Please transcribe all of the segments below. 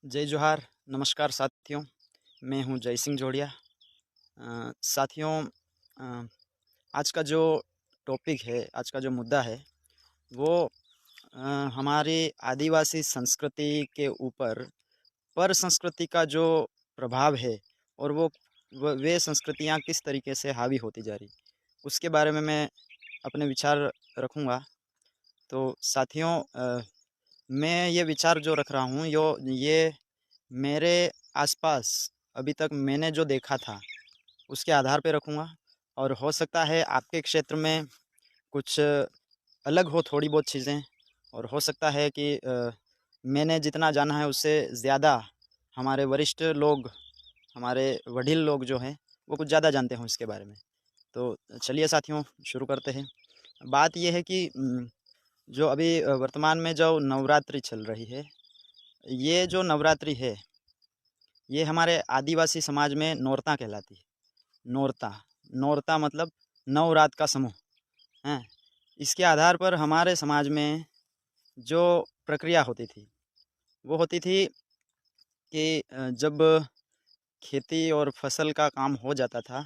जय जोहार, नमस्कार साथियों। मैं हूँ जय सिंह जोड़िया। साथियों, अ, आज का जो टॉपिक है, आज का जो मुद्दा है वो अ, हमारी आदिवासी संस्कृति के ऊपर पर संस्कृति का जो प्रभाव है और वे संस्कृतियाँ किस तरीके से हावी होती जा रही, उसके बारे में मैं अपने विचार रखूँगा। तो साथियों, मैं ये विचार जो रख रहा हूँ ये मेरे आसपास अभी तक मैंने जो देखा था उसके आधार पे रखूँगा। और हो सकता है आपके क्षेत्र में कुछ अलग हो थोड़ी बहुत चीज़ें, और हो सकता है कि मैंने जितना जाना है उससे ज़्यादा हमारे वरिष्ठ लोग, हमारे वडील लोग जो हैं वो कुछ ज़्यादा जानते हों इसके बारे में। तो चलिए साथियों, शुरू करते हैं। बात ये है कि जो अभी वर्तमान में जो नवरात्रि चल रही है, ये जो नवरात्रि है ये हमारे आदिवासी समाज में नौरता कहलाती है। नौरता, नौरता मतलब 9 रात का समूह हैं। इसके आधार पर हमारे समाज में जो प्रक्रिया होती थी वो होती थी कि जब खेती और फसल का काम हो जाता था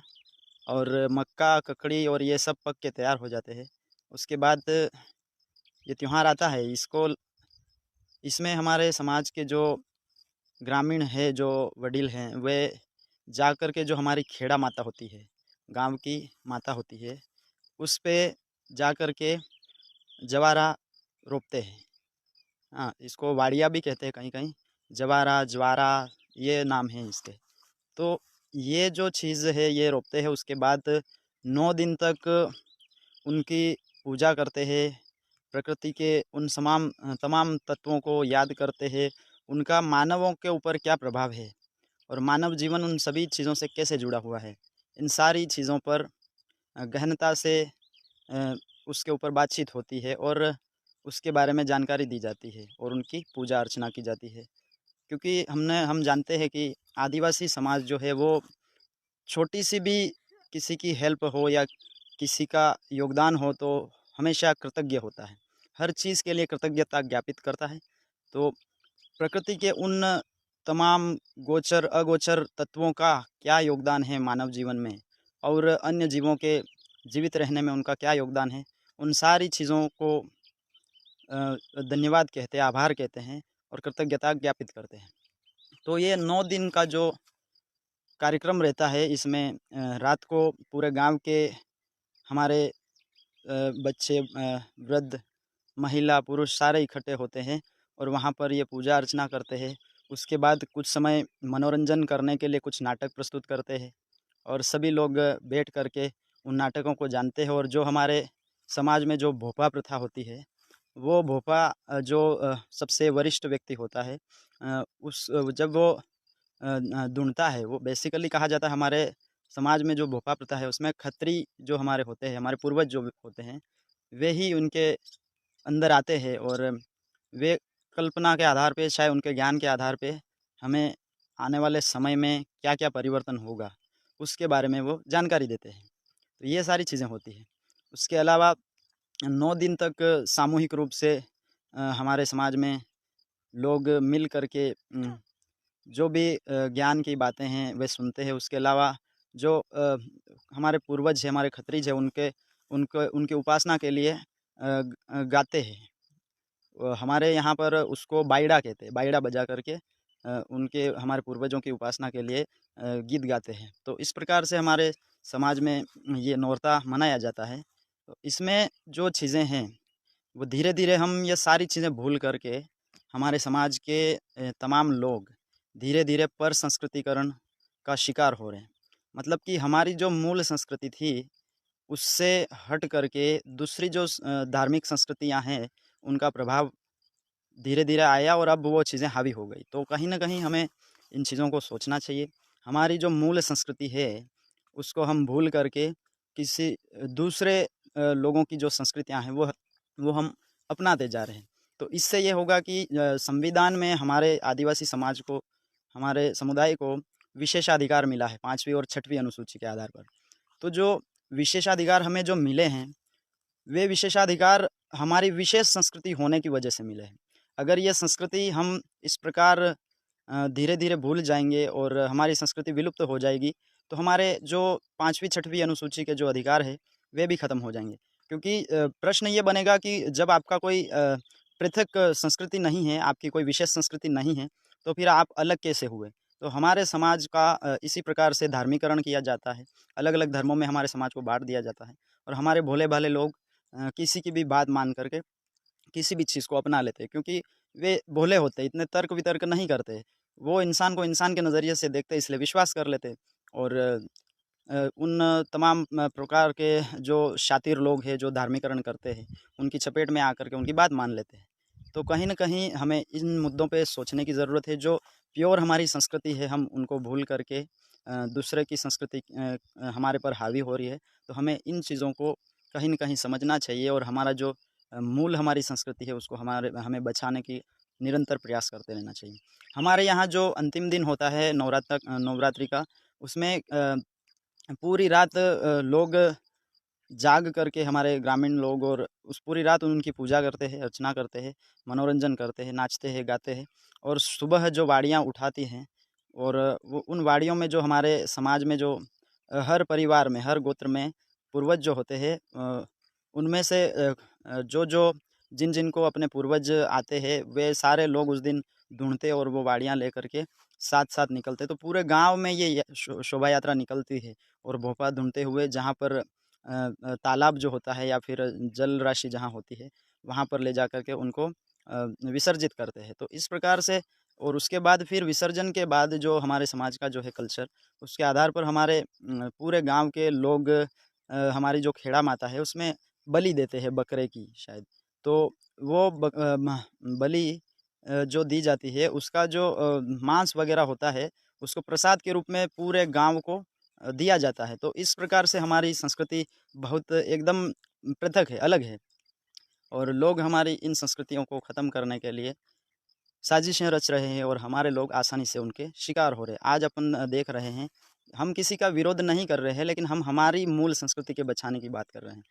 और मक्का, ककड़ी और ये सब पक के तैयार हो जाते हैं, उसके बाद ये त्योहार आता है। इसमें हमारे समाज के जो ग्रामीण है, जो वडील हैं, वे जा कर के जो हमारी खेड़ा माता होती है, गांव की माता होती है, उस पे जा कर के जवारा रोपते हैं। हाँ, इसको वाड़िया भी कहते हैं कहीं कहीं, जवारा, ज्वारा, ये नाम है इसके। तो ये जो चीज़ है ये रोपते हैं। उसके बाद 9 दिन तक उनकी पूजा करते हैं, प्रकृति के उन तमाम तत्वों को याद करते हैं, उनका मानवों के ऊपर क्या प्रभाव है और मानव जीवन उन सभी चीज़ों से कैसे जुड़ा हुआ है, इन सारी चीज़ों पर गहनता से अ, उसके ऊपर बातचीत होती है और उसके बारे में जानकारी दी जाती है और उनकी पूजा अर्चना की जाती है। क्योंकि हम जानते हैं कि आदिवासी समाज जो है वो छोटी सी भी किसी की हेल्प हो या किसी का योगदान हो तो हमेशा कृतज्ञ होता है, हर चीज़ के लिए कृतज्ञता ज्ञापित करता है। तो प्रकृति के उन तमाम गोचर अगोचर तत्वों का क्या योगदान है मानव जीवन में और अन्य जीवों के जीवित रहने में उनका क्या योगदान है, उन सारी चीज़ों को धन्यवाद कहते हैं, आभार कहते हैं और कृतज्ञता ज्ञापित करते हैं। तो ये 9 दिन का जो कार्यक्रम रहता है, इसमें रात को पूरे गांव के हमारे बच्चे, वृद्ध, महिला, पुरुष सारे इकट्ठे होते हैं और वहाँ पर ये पूजा अर्चना करते हैं। उसके बाद कुछ समय मनोरंजन करने के लिए कुछ नाटक प्रस्तुत करते हैं और सभी लोग बैठ कर के उन नाटकों को जानते हैं। और जो हमारे समाज में जो भोपा प्रथा होती है, वो भोपा जो सबसे वरिष्ठ व्यक्ति होता है, जब वो ढूँढता है, वो बेसिकली कहा जाता है हमारे समाज में जो भोपा प्रथा है उसमें खत्री जो हमारे होते हैं, हमारे पूर्वज जो होते हैं, वे ही उनके अंदर आते हैं और वे कल्पना के आधार पे, शायद उनके ज्ञान के आधार पे हमें आने वाले समय में क्या-क्या परिवर्तन होगा, उसके बारे में वो जानकारी देते हैं। तो ये सारी चीज़ें होती हैं। उसके अलावा 9 दिन तक सामूहिक रूप से हमारे समाज में लोग मिल कर के जो भी ज्ञान की बातें हैं वे सुनते हैं। उसके अलावा जो हमारे पूर्वज हैं, हमारे खत्रीज हैं, उनके उनके उनकी उपासना के लिए गाते हैं। हमारे यहाँ पर उसको बाइड़ा कहते हैं, बाइड़ा बजा करके उनके हमारे पूर्वजों की उपासना के लिए गीत गाते हैं। तो इस प्रकार से हमारे समाज में ये नौरता मनाया जाता है। तो इसमें जो चीज़ें हैं वो धीरे-धीरे हम ये सारी चीज़ें भूल करके हमारे समाज के तमाम लोग धीरे-धीरे पर संस्कृतिकरण का शिकार हो रहे हैं। मतलब कि हमारी जो मूल संस्कृति थी, उससे हट करके दूसरी जो धार्मिक संस्कृतियाँ हैं, उनका प्रभाव धीरे-धीरे आया और अब वो चीज़ें हावी हो गई। तो कहीं न कहीं हमें इन चीज़ों को सोचना चाहिए। हमारी जो मूल संस्कृति है, उसको हम भूल करके किसी दूसरे लोगों की जो संस्कृतियाँ हैं, वो हम अपनाते जा रहे हैं। तो इससे ये होगा कि संविधान में हमारे आदिवासी समाज को, हमारे समुदाय को विशेषाधिकार मिला है 5वीं और 6वीं अनुसूची के आधार पर। तो जो विशेषाधिकार हमें जो मिले हैं, वे विशेषाधिकार हमारी विशेष संस्कृति होने की वजह से मिले हैं। अगर ये संस्कृति हम इस प्रकार धीरे धीरे भूल जाएंगे और हमारी संस्कृति विलुप्त हो जाएगी, तो हमारे जो 5वीं 6वीं अनुसूची के जो अधिकार है वे भी खत्म हो जाएंगे। क्योंकि प्रश्न ये बनेगा कि जब आपका कोई पृथक संस्कृति नहीं है, आपकी कोई विशेष संस्कृति नहीं है, तो फिर आप अलग कैसे हुए? तो हमारे समाज का इसी प्रकार से धार्मिकरण किया जाता है। अलग अलग धर्मों में हमारे समाज को बांट दिया जाता है और हमारे भोले भाले लोग किसी की भी बात मान करके किसी भी चीज़ को अपना लेते हैं, क्योंकि वे भोले होते हैं, इतने तर्क वितर्क नहीं करते। वो इंसान को इंसान के नज़रिए से देखते हैं, इसलिए विश्वास कर लेते हैं। और उन तमाम प्रकार के जो शातिर लोग हैं, जो धार्मिकरण करते हैं, उनकी चपेट में आकर के उनकी बात मान लेते हैं। तो कहीं न कहीं हमें इन मुद्दों पे सोचने की ज़रूरत है। जो प्योर हमारी संस्कृति है, हम उनको भूल करके दूसरे की संस्कृति हमारे पर हावी हो रही है। तो हमें इन चीज़ों को कहीं न कहीं समझना चाहिए और हमारा जो मूल हमारी संस्कृति है, उसको हमें बचाने की निरंतर प्रयास करते रहना चाहिए। हमारे यहाँ जो अंतिम दिन होता है नवरात्रि का, उसमें पूरी रात लोग जाग करके, हमारे ग्रामीण लोग, और उस पूरी रात उनकी पूजा करते हैं, अर्चना करते हैं, मनोरंजन करते हैं, नाचते हैं, गाते हैं। और सुबह जो वाड़ियाँ उठाती हैं, और वो उन वाड़ियों में जो हमारे समाज में जो हर परिवार में, हर गोत्र में पूर्वज जो होते हैं, उनमें से जो जिन को अपने पूर्वज आते हैं, वे सारे लोग उस दिन ढूंढते और वो वाड़ियाँ लेकर के साथ साथ निकलते। तो पूरे गांव में ये शोभा यात्रा निकलती है, और भोपा ढूंढते हुए जहाँ पर तालाब जो होता है या फिर जल राशि जहाँ होती है, वहाँ पर ले जा कर के उनको विसर्जित करते हैं। तो इस प्रकार से, और उसके बाद फिर विसर्जन के बाद जो हमारे समाज का जो है कल्चर, उसके आधार पर हमारे पूरे गांव के लोग हमारी जो खेड़ा माता है उसमें बलि देते हैं, बकरे की शायद। तो वो बलि जो दी जाती है, उसका जो मांस वगैरह होता है, उसको प्रसाद के रूप में पूरे गांव को दिया जाता है। तो इस प्रकार से हमारी संस्कृति बहुत एकदम पृथक है, अलग है, और लोग हमारी इन संस्कृतियों को ख़त्म करने के लिए साजिशें रच रहे हैं, और हमारे लोग आसानी से उनके शिकार हो रहे हैं। आज अपन देख रहे हैं, हम किसी का विरोध नहीं कर रहे हैं, लेकिन हम हमारी मूल संस्कृति के बचाने की बात कर रहे हैं।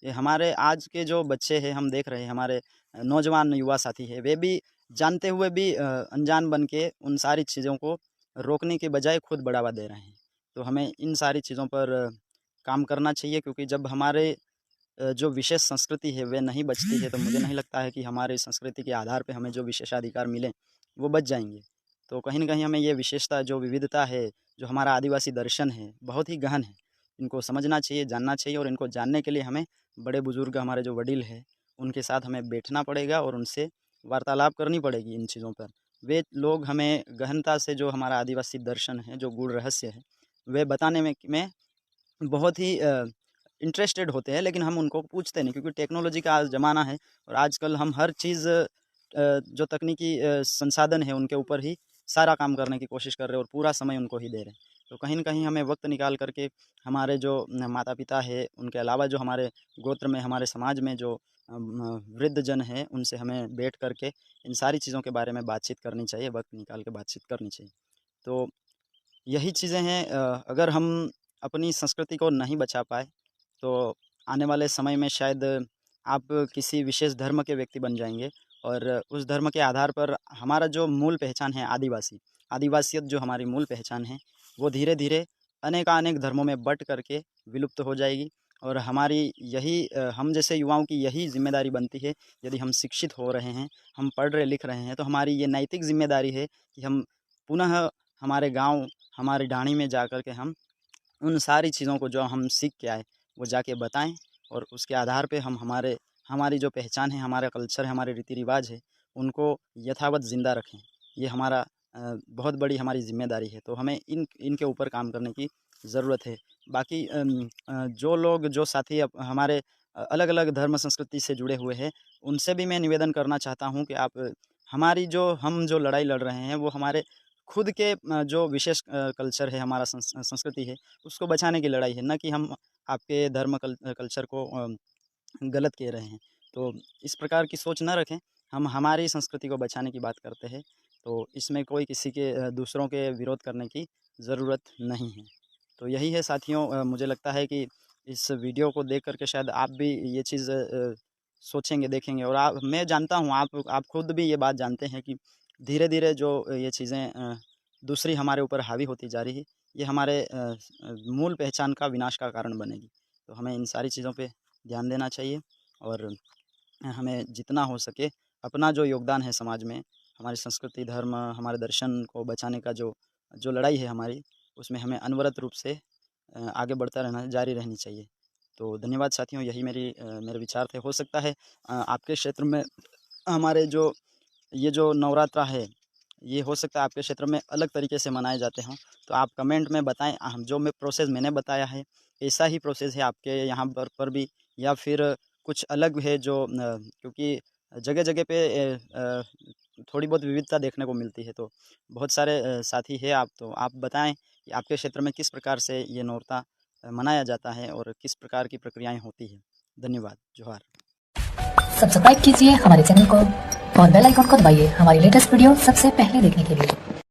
ये हमारे आज के जो बच्चे हैं, हम देख रहे हैं, हमारे नौजवान युवा साथी हैं, वे भी जानते हुए भी अनजान बन के उन सारी चीज़ों को रोकने के बजाय खुद बढ़ावा दे रहे हैं। तो हमें इन सारी चीज़ों पर काम करना चाहिए, क्योंकि जब हमारे जो विशेष संस्कृति है वे नहीं बचती है, तो मुझे नहीं लगता है कि हमारी संस्कृति के आधार पे हमें जो विशेषाधिकार मिले वो बच जाएंगे। तो कहीं न कहीं हमें ये विशेषता, जो विविधता है, जो हमारा आदिवासी दर्शन है, बहुत ही गहन है। इनको समझना चाहिए, जानना चाहिए, और इनको जानने के लिए हमें बड़े बुजुर्ग, हमारे जो वडील हैं, उनके साथ हमें बैठना पड़ेगा और उनसे वार्तालाप करनी पड़ेगी इन चीज़ों पर। वे लोग हमें गहनता से जो हमारा आदिवासी दर्शन है, जो गूढ़ रहस्य है, वे बताने में बहुत ही इंटरेस्टेड होते हैं, लेकिन हम उनको पूछते नहीं, क्योंकि टेक्नोलॉजी का आज ज़माना है, और आजकल हम हर चीज़ जो तकनीकी संसाधन है उनके ऊपर ही सारा काम करने की कोशिश कर रहे हैं, और पूरा समय उनको ही दे रहे हैं। तो कहीं न कहीं हमें वक्त निकाल करके हमारे जो माता पिता है, उनके अलावा जो हमारे गोत्र में, हमारे समाज में जो वृद्ध जन हैं, उनसे हमें बैठ करके इन सारी चीज़ों के बारे में बातचीत करनी चाहिए, वक्त निकाल के बातचीत करनी चाहिए। तो यही चीज़ें हैं। अगर हम अपनी संस्कृति को नहीं बचा पाए, तो आने वाले समय में शायद आप किसी विशेष धर्म के व्यक्ति बन जाएँगे, और उस धर्म के आधार पर हमारा जो मूल पहचान है आदिवासी, आदिवासियत जो हमारी मूल पहचान है, वो धीरे-धीरे अनेकानेक धर्मों में बँट करके विलुप्त हो जाएगी। और हमारी यही हम जैसे युवाओं की यही ज़िम्मेदारी बनती है, यदि हम शिक्षित हो रहे हैं, हम पढ़ रहे लिख रहे हैं, तो हमारी ये नैतिक ज़िम्मेदारी है कि हम पुनः हमारे गाँव, हमारी ढाणी में जा कर के हम उन सारी चीज़ों को जो हम सीख के आए, वो जाके बताएँ, और उसके आधार पे हम हमारी जो पहचान है, हमारा कल्चर है, हमारे रीति-रिवाज है, उनको यथावत ज़िंदा रखें। ये हमारा बहुत बड़ी हमारी ज़िम्मेदारी है, तो हमें इनके ऊपर काम करने की ज़रूरत है। बाकी जो लोग, जो साथी हमारे अलग-अलग धर्म संस्कृति से जुड़े हुए हैं, उनसे भी मैं निवेदन करना चाहता हूँ कि आप हम जो लड़ाई लड़ रहे हैं, वो हमारे खुद के जो विशेष कल्चर है, हमारा संस्कृति है, उसको बचाने की लड़ाई है, ना कि हम आपके कल्चर को गलत कह रहे हैं। तो इस प्रकार की सोच ना रखें, हम हमारी संस्कृति को बचाने की बात करते हैं, तो इसमें कोई किसी के दूसरों के विरोध करने की ज़रूरत नहीं है। तो यही है साथियों, मुझे लगता है कि इस वीडियो को देख कर के शायद आप भी ये चीज़ सोचेंगे, देखेंगे, और मैं जानता हूँ आप खुद भी ये बात जानते हैं कि धीरे धीरे जो ये चीज़ें दूसरी हमारे ऊपर हावी होती जा रही है, ये हमारे मूल पहचान का विनाश का कारण बनेगी। तो हमें इन सारी चीज़ों पे ध्यान देना चाहिए और हमें जितना हो सके अपना जो योगदान है समाज में, हमारी संस्कृति, धर्म, हमारे दर्शन को बचाने का जो जो लड़ाई है हमारी, उसमें हमें अनवरत रूप से आगे बढ़ता रहना, जारी रहनी चाहिए। तो धन्यवाद साथियों, यही मेरे विचार थे। हो सकता है आपके क्षेत्र में हमारे जो ये जो नवरात्रा है, ये हो सकता है आपके क्षेत्र में अलग तरीके से मनाए जाते हों, तो आप कमेंट में बताएँ। हम जो मैं प्रोसेस मैंने बताया है, ऐसा ही प्रोसेस है आपके यहाँ पर भी, या फिर कुछ अलग है जो क्योंकि जगह-जगह पे थोड़ी बहुत विविधता देखने को मिलती है, तो बहुत सारे साथी हैं आप, तो आप बताएँ कि आपके क्षेत्र में किस प्रकार से ये नौरता मनाया जाता है और किस प्रकार की प्रक्रियाएँ होती हैं। धन्यवाद। जोहार। सब्सक्राइब कीजिए हमारे चैनल को और बेल आइकन को दबाइए हमारी लेटेस्ट वीडियो सबसे पहले देखने के लिए।